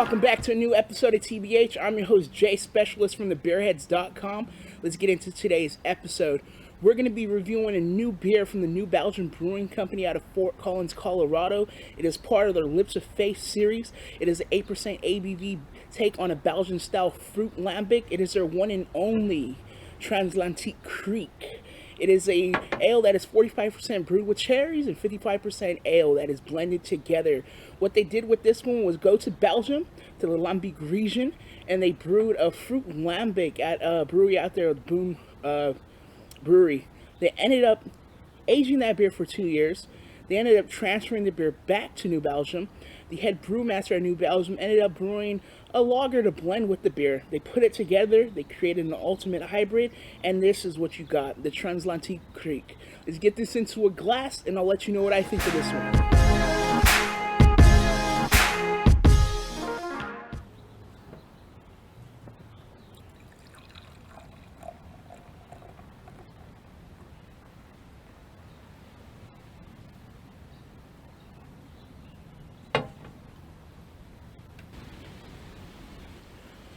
welcome back to a new episode of TBH. I'm your host, Jay Specialist from thebeerheads.com. Let's get into today's episode. We're going to be reviewing a new beer from the New Belgium Brewing Company out of Fort Collins, Colorado. It is part of their Lips of Faith series. It is an 8% ABV take on a Belgian-style fruit lambic. It is their one and only Transatlantique Kriek. It is a ale that is 45% brewed with cherries and 55% ale that is blended together. What they did with this one was go to Belgium, to the Lambic region, and they brewed a fruit lambic at a brewery out there, Boom Brewery. They ended up aging that beer for 2 years. They ended up transferring the beer back to New Belgium. The head brewmaster at New Belgium ended up brewing a lager to blend with the beer. They put it together, they created an ultimate hybrid, and this is what you got, the Transatlantique Kriek. Let's get this into a glass, and I'll let you know what I think of this one.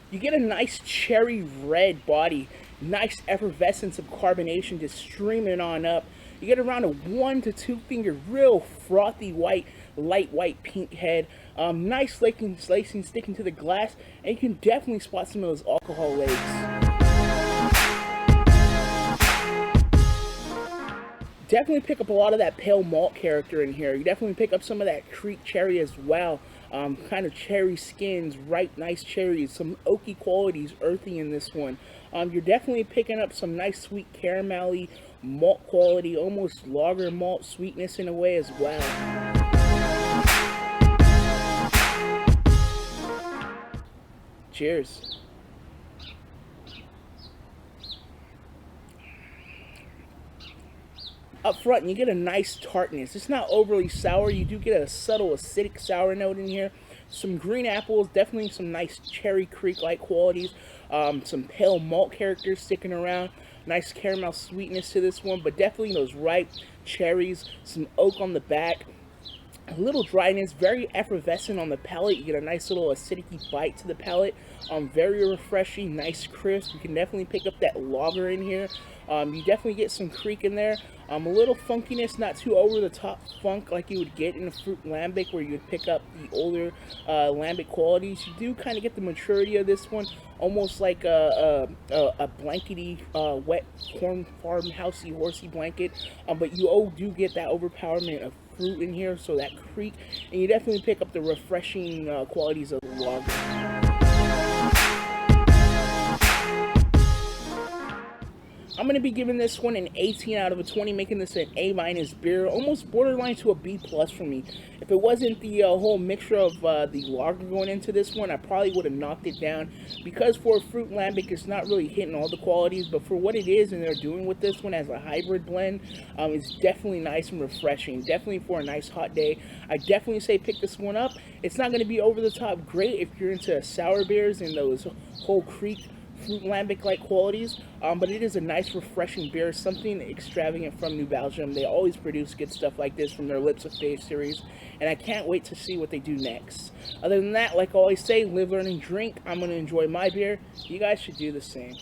You get a nice cherry red body, nice effervescence of carbonation just streaming on up. You get around a 1 to 2 finger, real frothy white, light white pink head. Nice slicing sticking to the glass, and you can definitely spot some of those alcohol legs. Definitely pick up a lot of that pale malt character in here. You definitely pick up some of that Kriek cherry as well. Kind of cherry skins, ripe, nice cherries, some oaky qualities, earthy in this one. You're definitely picking up some nice sweet caramelly malt quality, almost lager malt sweetness in a way as well. Cheers. Up front, you get a nice tartness. It's not overly sour. You do get a subtle acidic sour note in here. Some green apples, definitely some nice cherry Kriek-like qualities. Some pale malt characters sticking around. Nice caramel sweetness to this one, but definitely those ripe cherries. Some oak on the back. A little dryness, very effervescent on the palate. You get a nice little acidic bite to the palate. Very refreshing, nice crisp. You can definitely pick up that lager in here. You definitely get some Kriek in there. A little funkiness, not too over the top funk like you would get in a fruit lambic, where you would pick up the older lambic qualities. You do kind of get the maturity of this one, almost like a blankety, wet corn farmhousey horsey blanket. But you do get that overpowerment of fruit in here, so that Kriek, and you definitely pick up the refreshing qualities of the lager. I'm going to be giving this one an 18 out of a 20, making this an A- beer, almost borderline to a B+ for me. If it wasn't the whole mixture of the lager going into this one, I probably would have knocked it down, because for a fruit lambic, it's not really hitting all the qualities, but for what it is and they're doing with this one as a hybrid blend, it's definitely nice and refreshing. Definitely for a nice hot day. I definitely say pick this one up. It's not going to be over the top great if you're into sour beers and those whole Kriek fruit lambic-like qualities, but it is a nice refreshing beer, something extravagant from New Belgium. They always produce good stuff like this from their Lips of Faith series, and I can't wait to see what they do next. Other than that, like I always say, live, learn, and drink. I'm going to enjoy my beer. You guys should do the same.